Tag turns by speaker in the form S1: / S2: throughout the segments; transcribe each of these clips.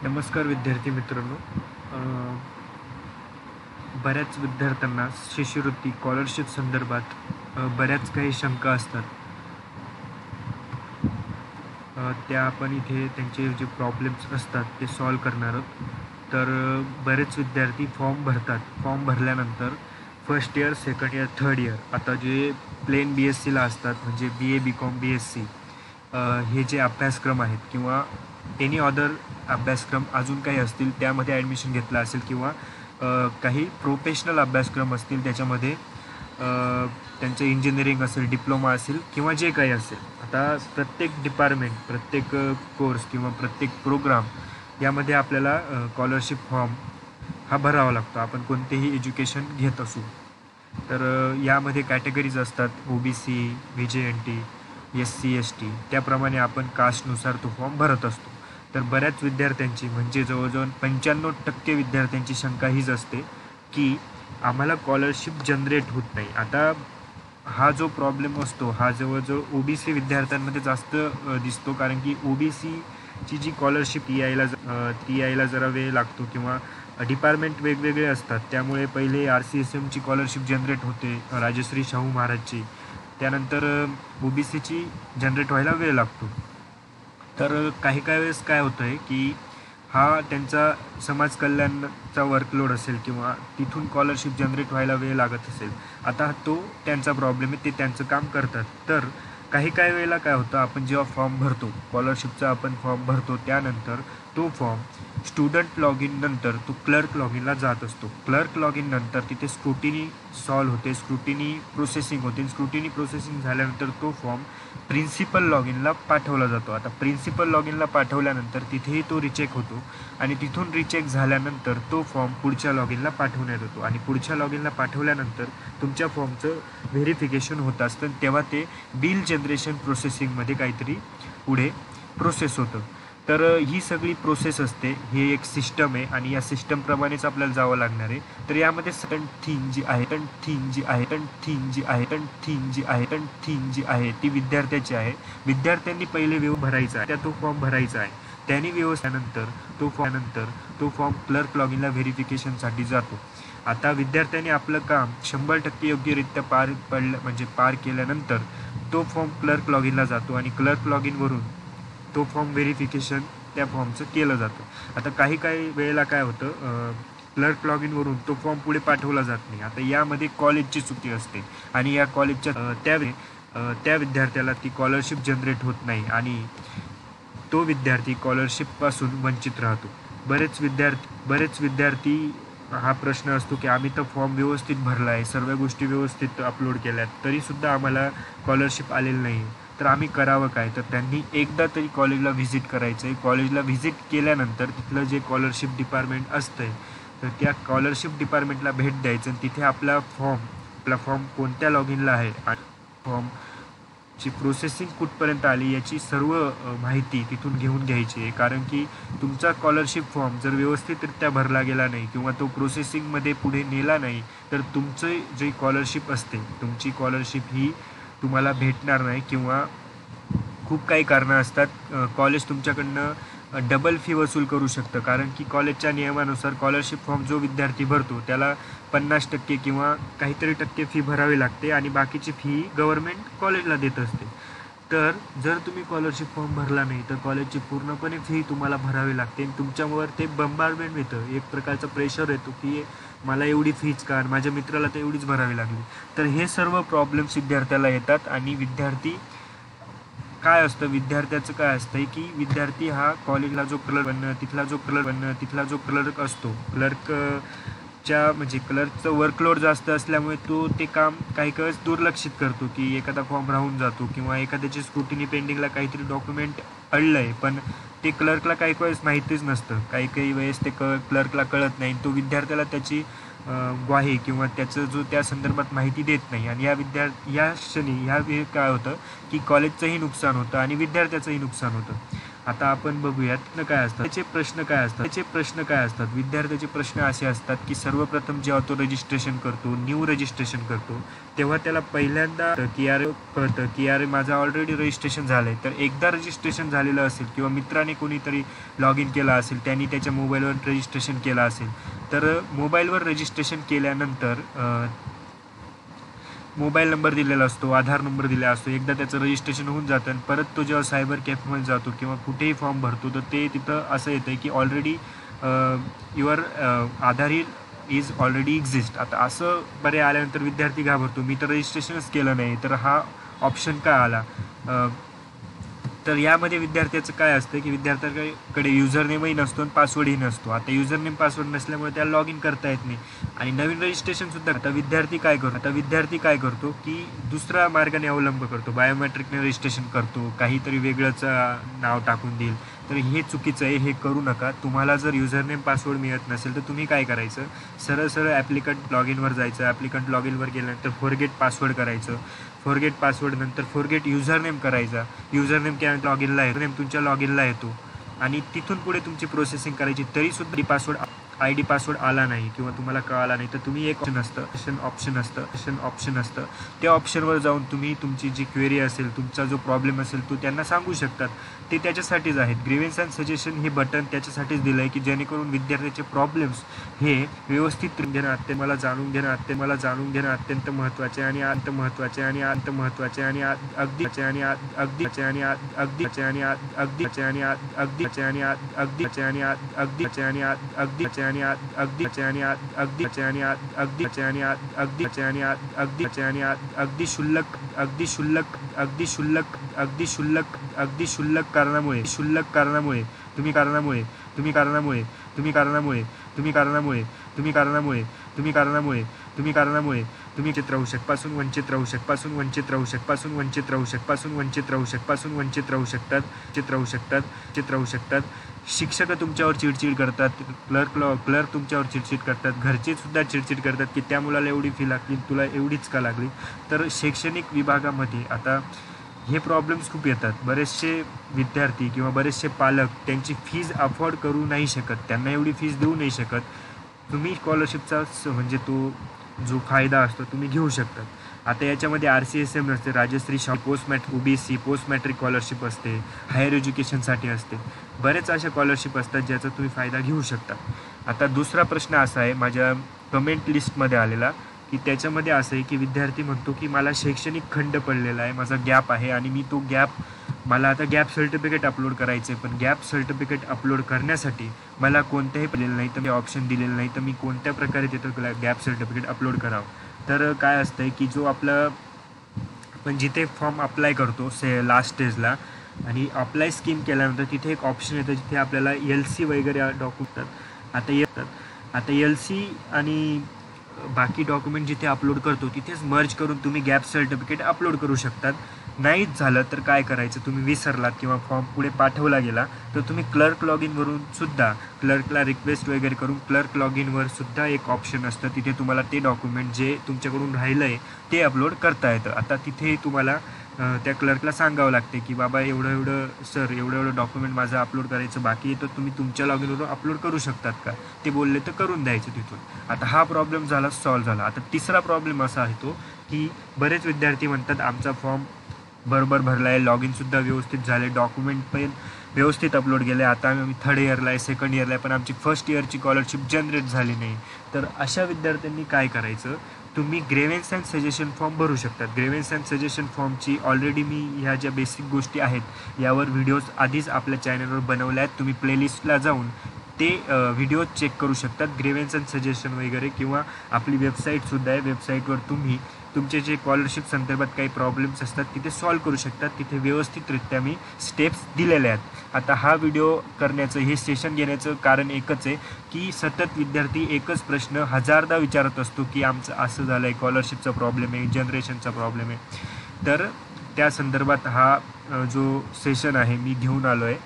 S1: नमस्कार विद्यार्थी मित्रांनो. बऱ्याच विद्यार्थ्यांना शिष्यवृत्ती स्कॉलरशिप संदर्भात बऱ्याच काही शंका असतात. त्या आपण इथे त्यांचे जे प्रॉब्लेम्स असतात ते सॉल्व्ह करणार आहोत. तर बरेच विद्यार्थी फॉर्म भरतात. फॉर्म भरल्यानंतर first year, second year, third year आता जे प्लेन BScला असतात म्हणजे BA, BCom, BSc हे जे अभ्यासक्रम आहेत किंवा एनी अदर अभ्यासक्रम अजून काही असतील त्यामध्ये ॲडमिशन घेतलं असेल किंवा काही प्रोफेशनल अभ्यासक्रम असतील त्याच्यामध्ये त्यांचं इंजिनिअरिंग असेल, डिप्लोमा असेल किंवा जे काही असेल. आता प्रत्येक डिपार्टमेंट, प्रत्येक कोर्स किंवा प्रत्येक प्रोग्राम यामध्ये आपल्याला स्कॉलरशिप फॉर्म हा भरावा लागतो. आपण कोणतेही एज्युकेशन घेत असू तर यामध्ये कॅटेगरीज असतात. OBC, VJNT, SC, ST त्याप्रमाणे आपण कास्टनुसार तो फॉर्म भरत असतो. तर बऱ्याच विद्यार्थ्यांची म्हणजे जवळजवळ 95% विद्यार्थ्यांची शंका हीच असते की आम्हाला स्कॉलरशिप जनरेट होत नाही. आता हा जो प्रॉब्लेम असतो हा जवळजवळ OBC विद्यार्थ्यांमध्ये जास्त दिसतो, कारण की OBCची जी स्कॉलरशिप ती यायला जरा वेळ लागतो किंवा डिपार्टमेंट वेगवेगळे असतात. त्यामुळे पहिले RCSMची स्कॉलरशिप जनरेट होते, राजश्री शाहू महाराजची. त्यानंतर OBCची जनरेट व्हायला वेळ लागतो. तर काही वेळेस काय होतं आहे की हा त्यांचा समाज कल्याणचा वर्कलोड असेल किंवा तिथून स्कॉलरशिप जनरेट व्हायला वेळ लागत असेल. आता तो त्यांचा प्रॉब्लेम आहे, ते त्यांचं काम करतात. तर काही वेळेला काय होतं, आपण जेव्हा फॉर्म भरतो स्कॉलरशिपचा आपण फॉर्म भरतो त्यानंतर तो फॉर्म स्टुडंट लॉग इन नंतर तो क्लर्क लॉग इनला जात असतो. क्लर्क लॉग इन नंतर तिथे स्क्रुटिनी सॉल्व होते, स्क्रुटिनी प्रोसेसिंग होते. स्क्रुटिनी प्रोसेसिंग झाल्यानंतर तो फॉर्म प्रिन्सिपल लॉग इनला पाठवला जातो. आता प्रिन्सिपल लॉग इनला पाठवल्यानंतर तिथेही तो रिचेक होतो आणि तिथून रिचेक झाल्यानंतर तो फॉर्म पुढच्या लॉग इनला पाठवण्यात येतो आणि पुढच्या लॉग इनला पाठवल्यानंतर तुमच्या फॉर्मचं व्हेरिफिकेशन होत असतं. तेव्हा ते बिल जनरेशन प्रोसेसिंगमध्ये काहीतरी पुढे प्रोसेस होतं. तर ही सगळी प्रोसेस असते. हे एक सिस्टम आहे आणि या सिस्टमप्रमाणेच आपल्याला जावं लागणार आहे. तर यामध्ये सर्टन थिंग जी आहे ती विद्यार्थ्याची आहे. विद्यार्थ्यांनी पहिले भरायचा आहे, त्या तो फॉर्म भरायचा आहे. त्यांनी व्यवस्थेनंतर तो फॉर्म क्लर्क लॉग इनला व्हेरिफिकेशनसाठी जातो. आता विद्यार्थ्यांनी आपलं काम 100% योग्यरित्या पार केल्यानंतर तो फॉर्म क्लर्क लॉग इनला जातो आणि क्लर्क लॉग इनवरून तो फॉर्म व्हेरिफिकेशन त्या फॉर्मचं केलं जातं. आता काही वेळेला काय होतं, क्लर्क लॉग इनवरून तो फॉर्म पुढे पाठवला जात नाही. आता यामध्ये कॉलेजची चुकी असते आणि या कॉलेजच्या त्या विद्यार्थ्याला ती स्कॉलरशिप जनरेट होत नाही आणि तो विद्यार्थी स्कॉलरशिपपासून वंचित राहतो. बरेच विद्यार्थी हा प्रश्न असतो की आम्ही तर फॉर्म व्यवस्थित भरला आहे, सर्व गोष्टी व्यवस्थित अपलोड केल्यात, तरीसुद्धा आम्हाला स्कॉलरशिप आलेली नाही. तर आम्ही करावं काय? तर त्यांनी एकदा तरी कॉलेजला व्हिजिट करायचं आहे. कॉलेजला व्हिजिट केल्यानंतर तिथलं जे स्कॉलरशिप डिपार्टमेंट असतं आहे तर त्या स्कॉलरशिप डिपार्टमेंटला भेट द्यायचं आणि तिथे आपला फॉर्म कोणत्या लॉग इनला आहे आणि फॉर्मची प्रोसेसिंग कुठपर्यंत आली याची सर्व माहिती तिथून घेऊन घ्यायची आहे. कारण की तुमचा स्कॉलरशिप फॉर्म जर व्यवस्थितरित्या भरला गेला नाही किंवा तो प्रोसेसिंगमध्ये पुढे नेला नाही तर तुमचं जे स्कॉलरशिप असते, तुमची स्कॉलरशिप ही तुम्हाला भेटणार नाही किंवा खूप काही कारणं असतात. कॉलेज तुमच्याकडनं डबल फी वसूल करू शकतं, कारण की कॉलेजच्या नियमानुसार स्कॉलरशिप फॉर्म जो विद्यार्थी भरतो त्याला 50% किंवा काहीतरी टक्के फी भरावी लागते आणि बाकीची फी गव्हर्मेंट कॉलेजला देत असते. तर जर तुम्ही स्कॉलरशिप फॉर्म भरला नाही तर कॉलेजची पूर्णपणे फी तुम्हाला भरावी लागते आणि तुमच्यावर ते बंबारमेंट येतं, एक प्रकारचा प्रेशर येतो की मला एवढी फीज का, माझ्या मित्राला तर एवढीच भरावी लागली. तर हे सर्व प्रॉब्लेम्स विद्यार्थ्याला येतात आणि विद्यार्थ्याचं काय असतं की विद्यार्थी हा कॉलेजला तिथला जो क्लर्क असतो, क्लर्कचं वर्कलोड जास्त असल्यामुळे तो ते काम काही वेळेस दुर्लक्षित करतो की एखादा फॉर्म राहून जातो किंवा एखाद्याची स्क्रुटिनी पेंडिंगला काहीतरी डॉक्युमेंट अडलं आहे पण ते क्लर्कला काही वेळेस माहितीच नसतं. काही वेळेस ते क्लर्कला कळत नाही, तो विद्यार्थ्याला त्याची ग्वाही किंवा त्याचं जो त्या संदर्भात माहिती देत नाही आणि ह्या क्षणी काय होतं की कॉलेजचंही नुकसान होतं आणि विद्यार्थ्याचंही नुकसान होतं. आता आपण बघूयात काय असतात त्याचे प्रश्न काय असतात. विद्यार्थ्याचे प्रश्न असे असतात की सर्वप्रथम जेव्हा तो रजिस्ट्रेशन करतो, न्यू रजिस्ट्रेशन करतो, तेव्हा त्याला पहिल्यांदा कळतं की यार माझं ऑलरेडी रजिस्ट्रेशन झालं आहे. तर एकदा रजिस्ट्रेशन झालेलं असेल किंवा मित्राने कोणीतरी लॉग इन केला असेल, त्यांनी त्याच्या मोबाईलवर रजिस्ट्रेशन केलं असेल, तर मोबाईलवर रजिस्ट्रेशन केल्यानंतर मोबाईल नंबर दिलेला असतो, आधार नंबर दिलेला असतो. एकदा त्याचं रजिस्ट्रेशन होऊन जातं आणि परत तो जेव्हा सायबर कॅफेमध्ये जातो किंवा कुठेही फॉर्म भरतो, तर ते तिथं असं येतं की already your Aadhaar is already exist. आता असं बरे आल्यानंतर विद्यार्थी घाबरतो, मी तर रजिस्ट्रेशनच केलं नाही, तर हा ऑप्शन का आला. तर यामध्ये विद्यार्थ्याचं काय असतं की विद्यार्थ्याकडे युजर नेमही नसतो आणि पासवर्डही नसतो. आता युजर नेम पासवर्ड नसल्यामुळे त्याला लॉग इन करता येत नाही आणि नवीन रजिस्ट्रेशनसुद्धा. आता विद्यार्थी काय करतो की दुसरा मार्गाने अवलंब करतो, बायोमेट्रिकने रजिस्ट्रेशन करतो, काहीतरी वेगळंच नाव टाकून देईल. तर हे चुकीचं आहे, हे करू नका. तुम्हाला जर युजर नेम पासवर्ड मिळत नसेल तर तुम्ही काय करायचं, सरळ ॲप्लिकंट लॉग इनवर जायचं. ॲप्लिकंट लॉग इनवर गेल्यानंतर फॉरगेट पासवर्ड करायचं. फॉरगेट पासवर्ड नंतर फॉरगेट युजर नेम करायचा. युजर नेम केल्यानंतर लॉग इनला येतो, नेम तुमच्या लॉग इनला येतो आणि तिथून पुढे तुमची प्रोसेसिंग करायची. तरीसुद्धा आय डी पासवर्ड आला नाही किंवा तुम्हाला कळाला नाही, तर तुम्ही एक ऑप्शन असतं त्या ऑप्शनवर जाऊन तुम्ही तुमची जी क्वेरी असेल, तुमचा जो प्रॉब्लेम असेल, तो त्यांना सांगू शकतात. ते त्याच्यासाठीच आहेत. ग्रीव्हन्स अँड सजेशन हे बटन त्याच्यासाठीच दिलं आहे की जेणेकरून विद्यार्थ्याचे प्रॉब्लेम्स हे व्यवस्थित मला जाणून घेणं अत्यंत महत्त्वाचे आणि अगदी क्षुल्लक कारणामुळे तुम्ही वंचित राहू शकतात. शिक्षक तुमच्यावर चिडचिड करतात, क्लर्क तुमच्यावर चिडचिड करतात, घरचे सुद्धा चिडचिड करतात की त्या मुलाला एवढी फी लागली, तुला एवढीच का लागली. तर शैक्षणिक विभागामध्ये आता हे प्रॉब्लेम्स खूप येतात. बरेचसे विद्यार्थी किंवा बरेचसे पालक त्यांची फीज अफोर्ड करू नाही शकत, त्यांना एवढी फीज देऊ नाही शकत. तुम्ही स्कॉलरशिपचा म्हणजे तो जो फायदा असतो तुम्ही घेऊ शकतात. आता याच्यामध्ये RCSM नसते, Rajarshi OBC post matric scholarship असते, हायर एज्युकेशनसाठी असते. बरेच अशा स्कॉलरशिप असतात ज्याचा तुम्ही फायदा घेऊ शकता. आता दुसरा प्रश्न असा आहे माझ्या कमेंट लिस्टमध्ये आलेला की त्याच्यामध्ये असं आहे की विद्यार्थी म्हणतो की मला शैक्षणिक खंड पडलेला आहे, माझा गॅप आहे आणि मी तो मला आता गॅप सर्टिफिकेट अपलोड करायचं आहे. पण गॅप सर्टिफिकेट अपलोड करण्यासाठी मला कोणत्याही दिलेलं नाही, तर मी ऑप्शन दिलेलं नाही, तर मी कोणत्या प्रकारे तिथं गॅप सर्टिफिकेट अपलोड करावं. तर काय असतं आहे की जो आपण जिथे फॉर्म अप्लाय करतो लास्ट स्टेजला आणि अप्लाय स्कीम केल्यानंतर तिथे एक ऑप्शन येतं जिथे आपल्याला LC वगैरे डॉक्युमेंट आता LC आणि बाकी डॉक्युमेंट जिथे अपलोड करतो तिथेच मर्ज करून तुम्ही गॅप सर्टिफिकेट अपलोड करू शकतात. नाहीच झालं तर काय करायचं, तुम्ही विसरलात किंवा फॉर्म पुढे पाठवला गेला तर तुम्ही क्लर्क लॉग इनवरून सुद्धा क्लर्कला रिक्वेस्ट वगैरे करून क्लर्क लॉग इनवर सुद्धा एक ऑप्शन असतं, तिथे तुम्हाला ते डॉक्युमेंट जे तुमच्याकडून राहिलं आहे ते अपलोड करता येतं. आता तिथे तुम्हाला त्या क्लर्कला सांगावं लागते की बाबा एवढं डॉक्युमेंट माझं अपलोड करायचं बाकी आहे, तर तुम्ही तुमच्या लॉग इनवरून अपलोड करू शकतात का. ते बोलले तर करून द्यायचं तिथून. आता हा प्रॉब्लेम सॉल्व्ह झाला. आता तिसरा प्रॉब्लेम असा आहे तो की बरेच विद्यार्थी म्हणतात आमचा फॉर्म बरोबर भरला आहे, लॉग इनसुद्धा व्यवस्थित झाले, डॉक्युमेंट पण व्यवस्थित अपलोड केले, आता आम्ही 3rd इयरला आहे, 2nd इयरला आहे, पण आमची 1st इयरची स्कॉलरशिप जनरेट झाली नाही. तर अशा विद्यार्थ्यांनी काय करायचं, तुम्ही ग्रेव्हन्स अँड सजेशन फॉर्म भरू शकतात. ग्रेव्हन्स अँड सजेशन फॉर्मची ऑलरेडी मी ह्या ज्या बेसिक गोष्टी आहेत यावर व्हिडिओज आधीच आपल्या चॅनलवर बनवल्या आहेत. तुम्ही प्लेलिस्टला जाऊन ते व्हिडिओ चेक करू शकतात. ग्रेव्हन्स अँड सजेशन वगैरे किंवा आपली वेबसाईटसुद्धा आहे, वेबसाईटवर तुम्ही तुमचे जे स्कॉलरशिप संदर्भात काही प्रॉब्लेम्स असतात तिथे सॉल्व्ह करू शकतात. तिथे व्यवस्थितरित्या मी स्टेप्स दिलेल्या आहेत. आता हा व्हिडिओ करण्याचं, हे सेशन घेण्याचं कारण एकच आहे की सतत विद्यार्थी एकच प्रश्न 1000दा विचारत असतो की आमचं असं झालं आहे, स्कॉलरशिपचा प्रॉब्लेम आहे, जनरेशनचा प्रॉब्लेम आहे. तर त्या संदर्भात हा जो सेशन आहे मी घेऊन आलो आहे.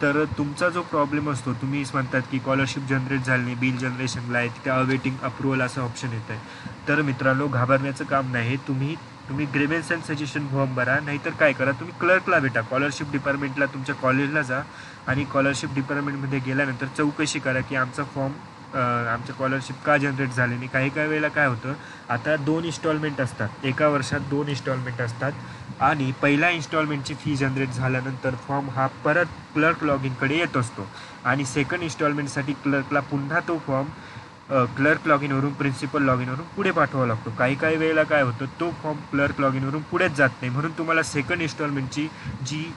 S1: तर तुमचा जो प्रॉब्लेम असतो, तुम्ही म्हणतात की स्कॉलरशिप जनरेट झाली नाही, बिल जनरेशनला आहे, तिथे अवेटिंग अप्रुव्हल असं ऑप्शन येतं आहे. तर मित्रांनो, घाबरण्याचं काम नाही. तुम्ही तुम्ही ग्रीव्हन्स अँड सजेशन फॉर्म भरा, नाहीतर काय करा, तुम्ही क्लर्कला भेटा, स्कॉलरशिप डिपार्टमेंटला तुमच्या कॉलेजला जा आणि स्कॉलरशिप डिपार्टमेंटमध्ये गेल्यानंतर चौकशी करा की आमचा फॉर्म आमच्या स्कॉलरशिप का जनरेट झाले नाही. काही काही वेळेला काय होतं, आता 2 इन्स्टॉलमेंट असतात, एका वर्षात 2 इन्स्टॉलमेंट असतात आणि पहिल्या इन्स्टॉलमेंटची फी जनरेट झाल्यानंतर फॉर्म हा परत क्लर्क लॉग इनकडे येत असतो आणि सेकंड इन्स्टॉलमेंटसाठी क्लर्कला पुन्हा तो फॉर्म क्लर्क लॉग इनवरून प्रिन्सिपल लॉग इनवरून पुढे पाठवावा लागतो. काही काही वेळेला काय होतं, तो फॉर्म क्लर्क लॉग इनवरून पुढेच जात नाही, म्हणून तुम्हाला सेकंड इन्स्टॉलमेंटची जी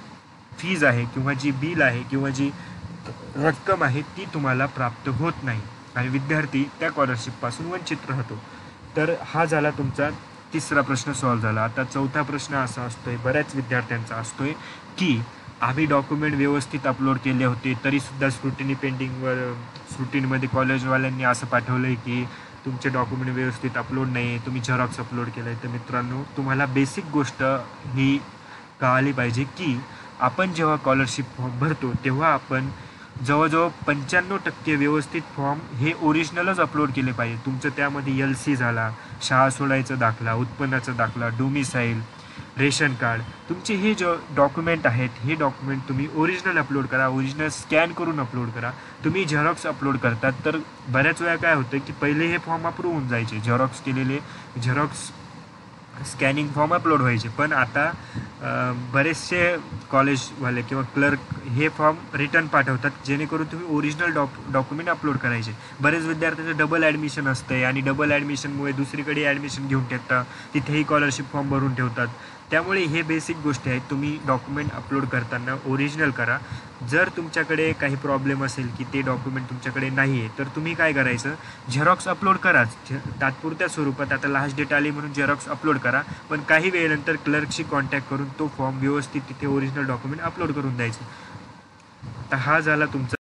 S1: फीज आहे किंवा जी बिल आहे किंवा जी रक्कम आहे ती तुम्हाला प्राप्त होत नाही आणि विद्यार्थी त्या स्कॉलरशिपपासून वंचित राहतो. तर हा झाला तुमचा तिसरा प्रश्न सॉल्व झाला. आता चौथा प्रश्न असा असतोय, बऱ्याच विद्यार्थ्यांचा असतोय की आम्ही डॉक्युमेंट व्यवस्थित अपलोड केले होते तरीसुद्धा स्क्रुटिनीमध्ये कॉलेजवाल्यांनी असं पाठवलं आहे की तुमचे डॉक्युमेंट व्यवस्थित अपलोड नाही आहे, तुम्ही झेरॉक्स अपलोड केलं आहे. तर मित्रांनो, तुम्हाला बेसिक गोष्ट ही कळाली पाहिजे की आपण जेव्हा स्कॉलरशिप फॉर्म भरतो तेव्हा आपण जवळजवळ 95% व्यवस्थित फॉर्म हे ओरिजिनलच अपलोड केले पाहिजे. तुमचं त्यामध्ये LC झाला, शाळा सोडायचा दाखला, उत्पन्नाचा दाखला, डोमिसाईल, रेशन कार्ड, तुमचे हे जे डॉक्युमेंट आहेत हे डॉक्युमेंट तुम्ही ओरिजिनल अपलोड करा, ओरिजिनल स्कॅन करून अपलोड करा. तुम्ही झेरॉक्स अपलोड करतात तर बऱ्याच वेळा काय होतं की पहिले हे फॉर्म अप्रूव्ह होऊन जायचे, झेरॉक्स केलेले झेरॉक्स स्कॅनिंग फॉर्म अपलोड व्हायचे, पण आता बरेचसे कॉलेजवाले किंवा क्लर्क हे फॉर्म रिटर्न पाठवतात जेणेकरून तुम्ही ओरिजिनल डॉक्युमेंट अपलोड करायचे. बरेच विद्यार्थ्यांचं डबल ॲडमिशन असतं आणि डबल ॲडमिशनमुळे दुसरीकडे ॲडमिशन घेऊन ठेवतात, तिथेही स्कॉलरशिप फॉर्म भरून ठेवतात. त्यामुळे हे बेसिक गोष्टी आहेत, तुम्ही डॉक्युमेंट अपलोड करताना ओरिजिनल करा. जर तुमच्याकडे काही प्रॉब्लेम असेल की ते डॉक्युमेंट तुमच्याकडे नाही आहे तर तुम्ही काय करायचं, झेरॉक्स अपलोड कराच तात्पुरत्या स्वरूपात. आता लास्ट डेट आली म्हणून झेरॉक्स अपलोड करा, पण काही वेळेनंतर क्लर्कशी कॉन्टॅक्ट करून तो फॉर्म व्यवस्थित तिथे ओरिजिनल डॉक्युमेंट अपलोड करून द्यायचं. तर हा झाला तुमचा